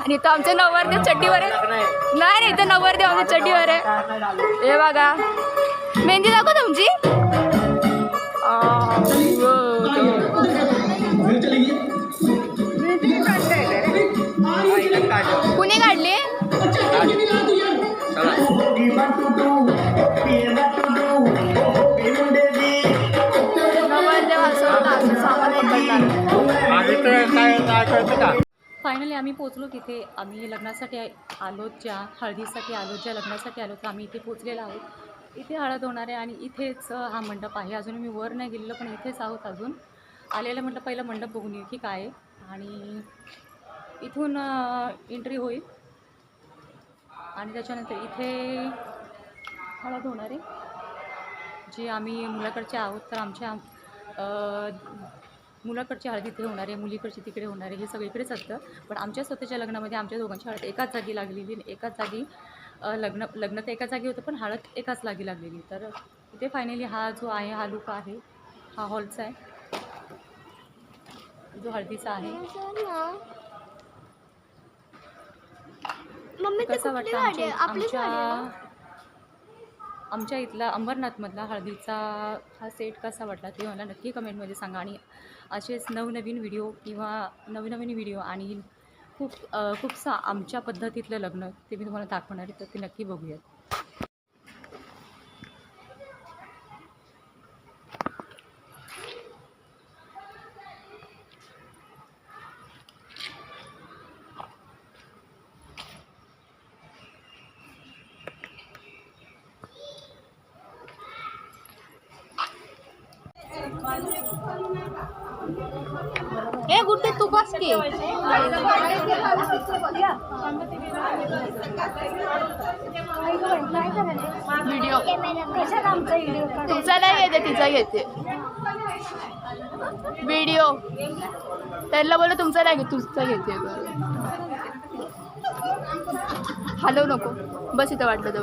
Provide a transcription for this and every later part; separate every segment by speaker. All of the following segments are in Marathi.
Speaker 1: आणि तो आमच्या नवरदेव चड्डीवर आहे. नाही नाही, इथं नवरदेव आमच्या चड्डीवर आहे. हे बघा, मेहंदी दाखव तुमची. कुणी काढली?
Speaker 2: फायनली आम्ही पोचलो तिथे. आम्ही लग्नासाठी आलो, ज्या हळदीसाठी आलो, ज्या लग्नासाठी आलो, तर आम्ही इथे पोचलेलो आहोत. इथे हळद होणार आहे आणि इथेच हा मंडप आहे. अजून मी वर नाही गेलेलो, पण इथेच आहोत. अजून आलेलं म्हटलं पहिलं मंडप बघून येऊ की काय आहे, आणि इथून एंट्री होईल आणि त्याच्यानंतर इथे हळद होणार आहे. जे आम्ही मुलाकडचे आहोत, तर आमच्या मुलाकडची हळद इथे होणार आहे, मुलीकडची तिकडे होणार आहे. हे सगळीकडेच असतं, पण आमच्या स्वतःच्या लग्नामध्ये आमच्या दोघांची हळद एकाच जागी लागलेली, एकाच जागी लग्न तर एकाच जागी होतं, पण हळद एकाच जागी लागलेली. तर इथे फायनली हा जो आहे, हा लुक आहे, हा हॉलचा आहे, जो हळदीचा आहे. कसा वाटतं आमच्या इथला अंबरनाथमधला हळदीचा हा सेट कसा वाटला ते मला नक्की कमेंटमध्ये सांगा. आणि असेच नवनवीन व्हिडिओ किंवा नवीन व्हिडिओ आणि खूपसा आमच्या पद्धतीतलं लग्न ते मी तुम्हाला दाखवणार आहे, तर ते नक्की बघूयात.
Speaker 1: ए गुड्डे तू बस की. व्हिडिओ तुमचा नाही येते, तिचा येते व्हिडिओ. त्याला बोल तुमचा नाही घेते, तुझचा घेते. हलवू नको, बस इथं वाटलं तर.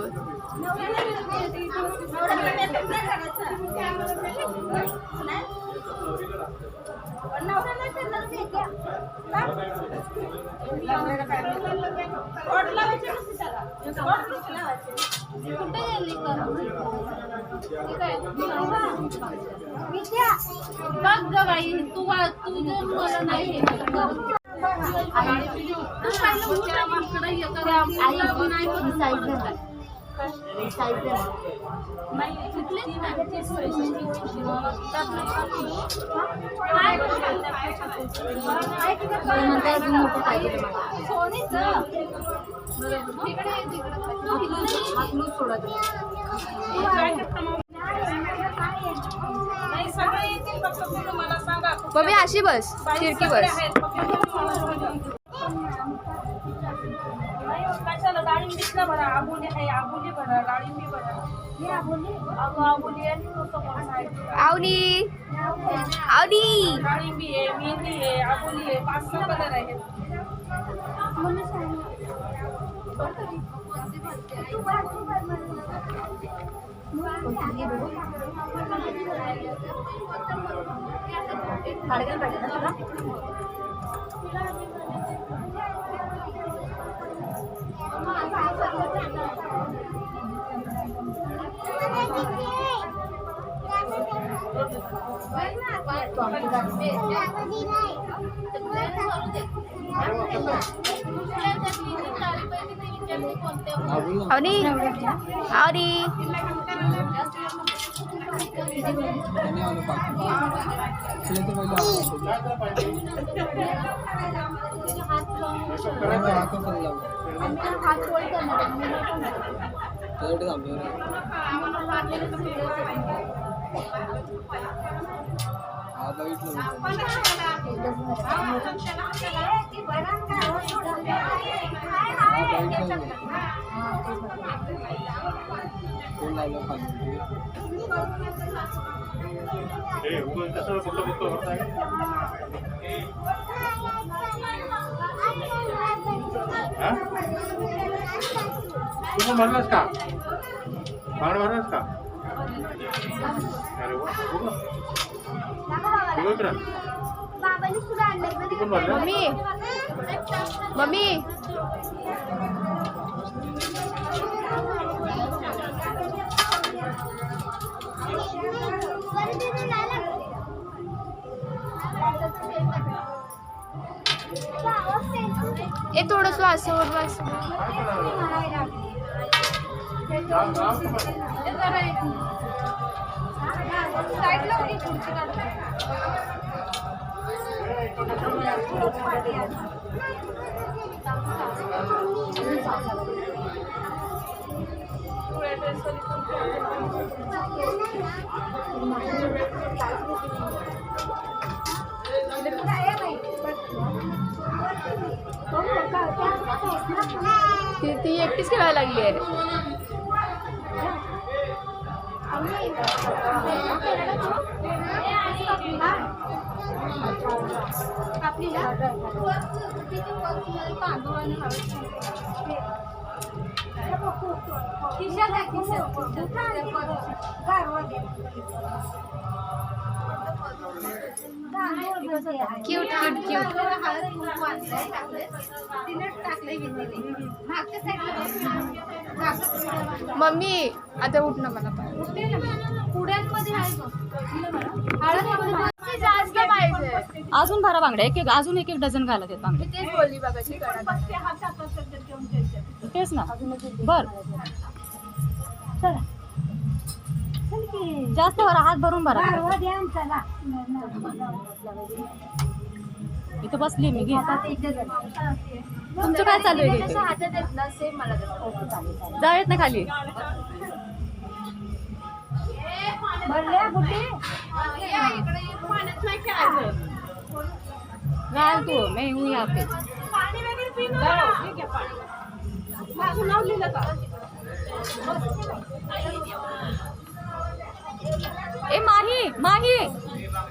Speaker 1: मम्मी अशी बस, खिडकी बस.
Speaker 3: डाळिंबीतला भरा, आबोली आहे, आबोली भरा, डाळिंबी भरा. हे आबोली, आबोली आहे,
Speaker 1: आवनी आवनी
Speaker 3: डाळिंबी आहे, मेहंदी आहे, आबोली आहे, 5-6 कलर आहेत.
Speaker 1: आवनी आवनी
Speaker 4: तू भरलास का? भाडं भरलास का? अरे वा,
Speaker 1: मम्मी मम्मी ए थोडस वासोड वास ती एकटीच खेळायला लागली आहे. Cute cute cute. मम्मी आता उठ ना मला जास्त पाहिजे.
Speaker 2: अजून 12 बांगड्या अजून एक डझन घालत आहेत बांगडे.
Speaker 1: तेच बोलली बघाची.
Speaker 2: तेच ना बर जास्त भरा हात भरून भरा. इथं बसली मी घे. तुमचं काय चालू आहे?
Speaker 1: हातात येत ना सेम मला
Speaker 2: जाळेत ना खाली घाल तू. मैं हूँ यहाँ पे. ए माही माही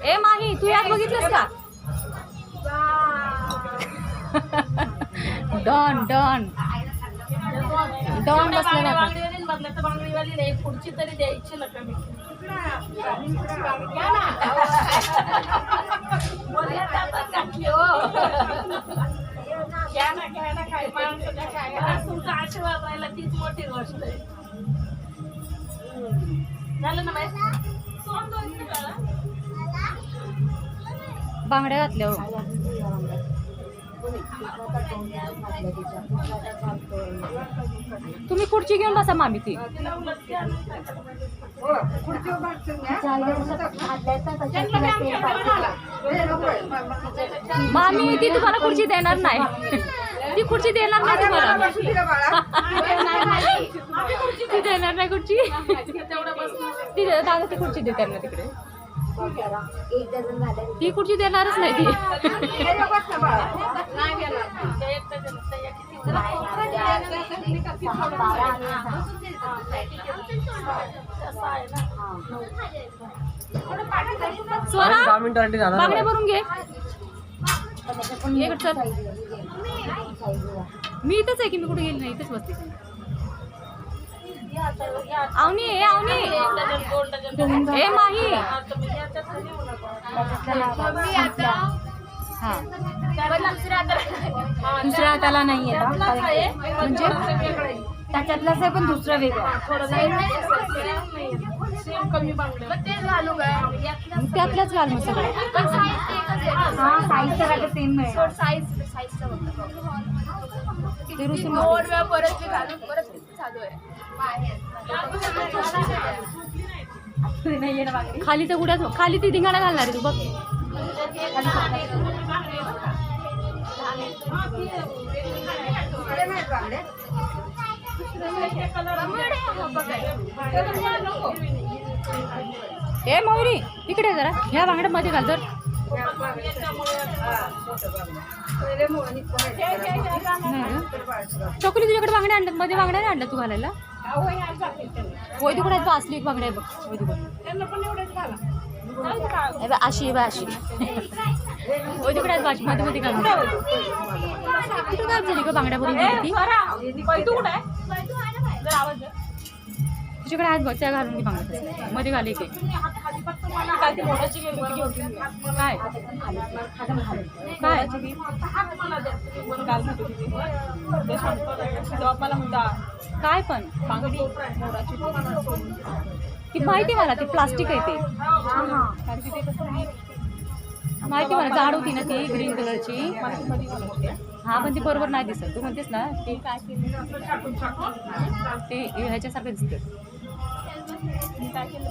Speaker 2: ए माही तू यात बघितलंस का? डॉन डॉन डॉन बसलेला
Speaker 3: पुढची तरी द्यायची नका मी घ्या ना काय तुमचा आशीर्वाद राहिला तीच मोठी गोष्ट आहे. झालं ना बाई
Speaker 2: बांगड्या घातल्या. तुम्ही खुर्ची घेऊन बसा मामी. ती मामी ती तुम्हाला खुर्ची देणार नाही. ती खुर्ची देणार नाही तुम्हाला. ती देणार नाही खुर्ची. ती दादा ती खुर्ची देते ना तिकडे. ती खुर्ची देणारच नाही. ती स्वरा बांगड्या भरून घे. ये चल. मी इथंच आहे की मी कुठे गेली नाही. इथंच बसते. आवनी ए आवनी ए माही. हा दुसऱ्या हाताला नाही आहे म्हणजे त्याच्यातलाच आहे पण दुसरं वेगळं. त्यातल्याच घाल मग सगळं. साईज तर सेम मिळेल. ते रुसून
Speaker 1: परत घालून परत चालू आहे.
Speaker 2: खाली तर उड्यात खाली ती धिंगाणा घालणार आहे तू बघ. ए मयुरी इकडे जरा ह्या बांगड्या मध्ये घाल तर. चोकली तुझ्याकडे बांगड्या आणल्यात मध्ये बांगड्या नाही आणल्या तू घालायला. वैदुकडे असली एक बांगड्या बघ. वैदुकडे अशी बा अशी वैदुकडे मध्ये मध्ये घालून कुठं काय झाली का बांगड्या भरून ती तुझ्याकडे आहेत बघ त्या घालून ती बांगड्या मध्ये घाली की
Speaker 3: फक्त मला काय ती मोडाची गेली होती घेऊन घे.
Speaker 2: काय काय
Speaker 3: फक्त हात मला द्या. तुम्ही वर घाल म्हणतो तिथे. ते सांगतो नाही. जवाब मला म्हणता
Speaker 2: काय पण
Speaker 3: बांगडी मोडाची
Speaker 2: ती माहिती मला ती प्लास्टिक आहे ते
Speaker 3: कारण की ते कसं मी
Speaker 2: माहिती मला जाड होती ना ती ग्रीन कलरची
Speaker 3: मध्ये बनवते.
Speaker 2: हा पण ती बरोबर नाही दिसत तू म्हणतेस ना
Speaker 3: ते काय केलं
Speaker 2: ते ह्याच्यासारखं दिसतं
Speaker 3: मी काय केलं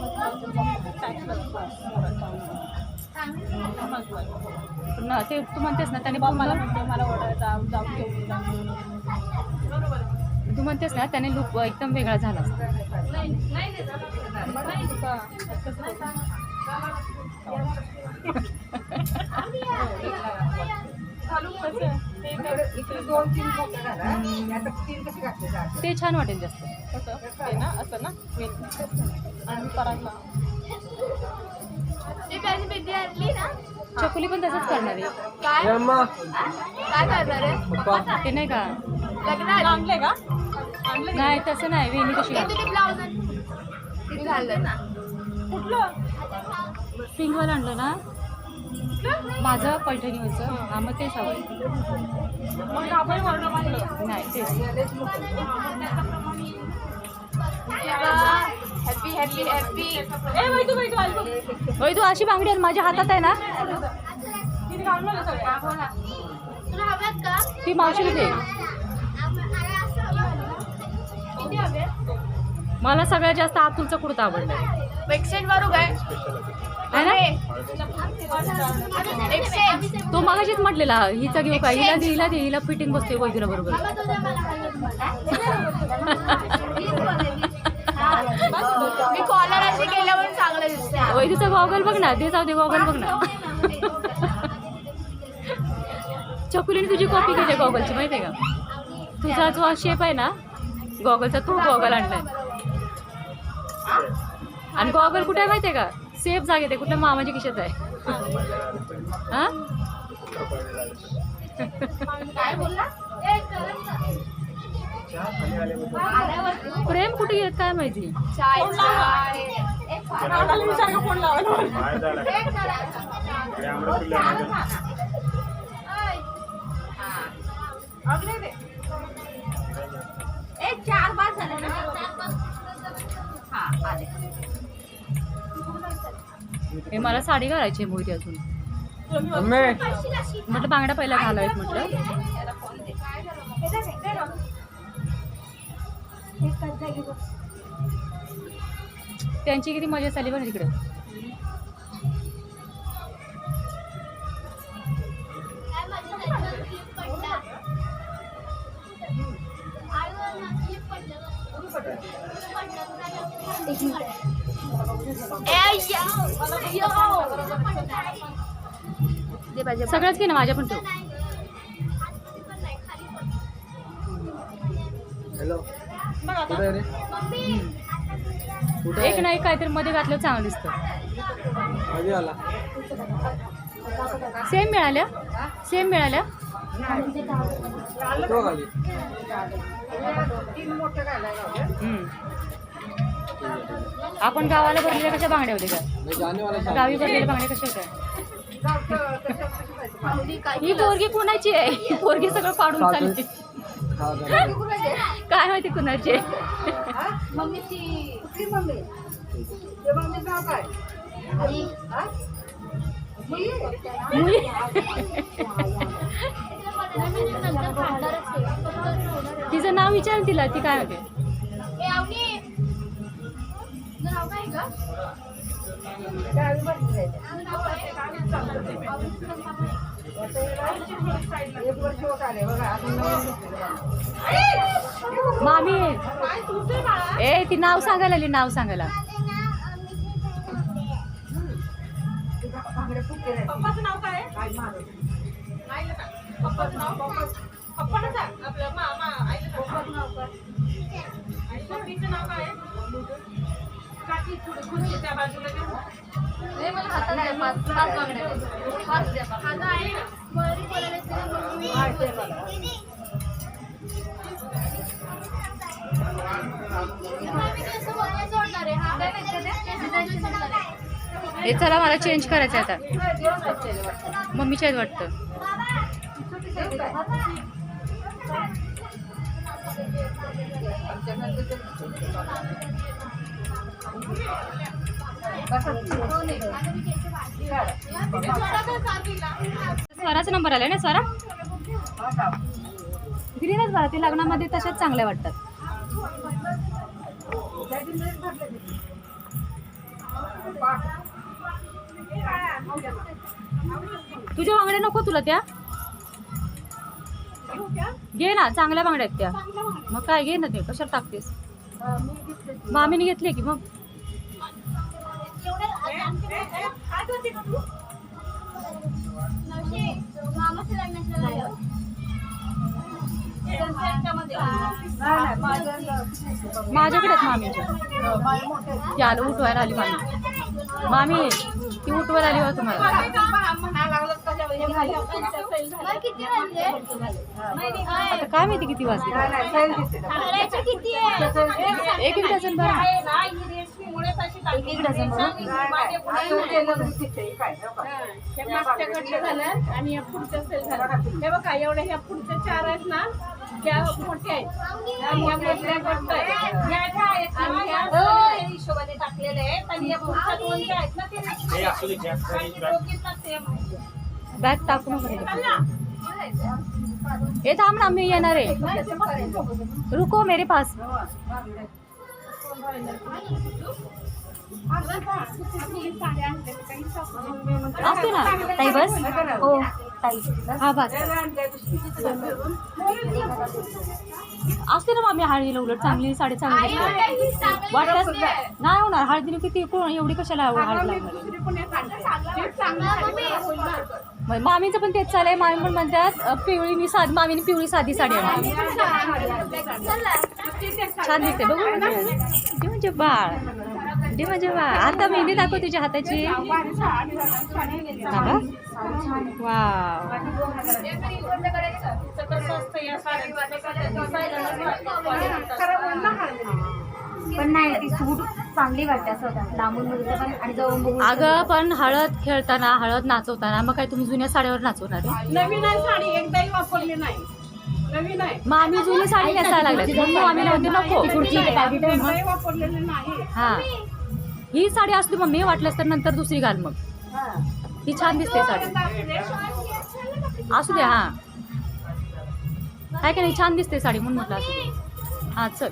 Speaker 2: ना ते तू म्हणतेस ना त्याने
Speaker 3: मला
Speaker 2: पूर्ण
Speaker 3: म्हणते मला ओरडायचा जाऊन घेऊन बरोबर
Speaker 2: तू म्हणतेस ना त्याने लुक एकदम वेगळा झाला असता. ते छान वाटेल जास्त
Speaker 3: असं ना आणि पराठा
Speaker 2: चकुली पण तसंच करणार आहे
Speaker 1: काय करणार आहे
Speaker 2: ते नाही का
Speaker 1: लग्नात
Speaker 3: आणले का
Speaker 2: नाही तसं नाही वेणी कशी
Speaker 1: ब्लाउज घाललं ना
Speaker 3: कुठलं
Speaker 2: पिंकवाला आणलं ना माझं पैठणीवरचं हा मग तेच हवं
Speaker 3: मग आपण वर्ण मागलं
Speaker 2: नाही तेच
Speaker 1: हॅपी हॅपी हॅपी
Speaker 3: ए बैठू आली
Speaker 2: ओय तू अशी बांगडी आहे माझ्या हातात आहे ना
Speaker 3: तिने घालून सगळं
Speaker 2: ती मावशी दे मला सगळ्यात जास्त आतुलचा कुर्ता आवडला
Speaker 1: एक्सचेंज मारू काय
Speaker 2: है ना
Speaker 1: एक्सचेंज
Speaker 2: तो मगाशीच म्हटलेला हिचा घेऊ का हिला फिटिंग बसते वैदुला बरोबर
Speaker 1: मी कॉलर अशी केल्यावर चांगलं दिसते
Speaker 2: वैदूचा गॉगल बघ ना ते जाऊ दे गॉगल बघ ना चकुलीने तुझी कॉपी केली गॉगलची माहिती आहे का तुझा जो शेप आहे ना गॉगलचा तो गॉगल आणलाय आणि गॉगल कुठे आहे माहिती आहे का सेफ जागेत आहे कुठल्या मामाच्या खिशात आहे हा
Speaker 1: काय बोलला
Speaker 2: प्रेम कुठे गेलं काय माहिती
Speaker 1: चाय
Speaker 3: फोन लावायला
Speaker 1: चार पाच झाले ना हा आले
Speaker 2: हे मला साडी घालायची आहे मोठी अजून म्हटलं बांगड्या पहिला घालावेत म्हटलं त्यांची किती मजा झाली बघ तिकडे सगळंच घे ना माझ्या पण ठेव एक ना एक काहीतरी मध्ये घातलं चांगलं दिसतं सेम मिळाल्या आपण गावाला भरलेल्या कशा बांगड्या होत्या का गावी भरलेल्या बांगड्या कशा होत्या ही पोरगी कुणाची आहे ही पोरगी सगळं पाडून चालली काय माहिती कुणाची आहे
Speaker 1: मम्मीची कुठली मम्मी मम्मी नाव काय
Speaker 2: तिचं नाव विचार तिला ती काय होते मामी ए ती नाव सांगायला आली नाव सांगायला
Speaker 3: पप्पाचं नाव काय पप्पाचं नाव पप्पानं सांग आपलं मामा आईचं पप्पाचं नाव काय आणि मम्मीचं नाव काय काकी थोडी खुर्ची त्या बाजूला घेऊन
Speaker 2: हे चला मला चेंज करायचं आहे आता. मम्मीच्या आहेत वाटतं. स्वराचा नंबर आलाय ना स्वरा. ग्रीनच बघा ते लग्नामध्ये तशाच चांगल्या वाटतात. तुझ्या बांगड्या नको तुला त्या घे ना, चांगल्या बांगड्या आहेत त्या. मग काय घे ना, ते कशाला टाकतेस. मामीने घेतले की मग. माझ्याकडे आहेत मामीच्या. ती आलं उठवायला आली मामी. मामी ती उठवायला आली बा तुम्हाला. आता काय माहिती किती वाजले. एक डझन बरं. एक डझन
Speaker 3: झालं आणि या पुढचं सेल झालं. हे बघा एवढ्या ह्या पुढच्या 4 आहेत ना, त्या मोठ्या आहेत. आणि ह्या मोठ्या मोठ्या आहेत. ह्या ज्या आहेत ना, ह्या हिशोबाने टाकलेल्या आहेत. आणि या पुढच्या 2 ज्या आहेत ना, ते दोघींना सेम आहे.
Speaker 2: बॅग टाकू नको. हे थांब ना, मी येणार आहे. रुको मेरे पास. असते ना ताई बस. हो ताई हा बस असते ना मामी. हळदीला उलट चांगली साडी चांगली वाटत नाही होणार. हळदीला किती एवढी कशाला हळद लागणार. मामीचं पण तेच चाललंय. मामी पण म्हणतात पिवळी मी साधी. मामीने पिवळी साधी साडी आणली. छान दिसते बघू. ते म्हणजे बाळ. ते म्हणजे बाळ. आता मेहंदी दाखव तुझ्या हाताची. वाव.
Speaker 1: पण नाही ती सूट चांगली वाटते असं लांबून बघितलं पण आणि जवळून बघून.
Speaker 2: अगं पण हळद खेळताना, हळद नाचवताना मग काय तुम्ही जुन्या साडीवर नाचवणार आहे.
Speaker 3: नवीन आहे साडी, एकदाही वापरली नाही. नवीन आहे.
Speaker 2: मग आम्ही जुनी साडी नेसायला लागली म्हणून आम्ही म्हणते नको.
Speaker 3: एकदाही वापरलेली नाही.
Speaker 2: हा ही साडी असली मम्मी, वाटलंच तर नंतर दुसरी घाल मग. ही छान दिसते साडी. असू दे. हा काय का नाही, छान दिसते साडी म्हणून म्हटलं असू दे. हा चल.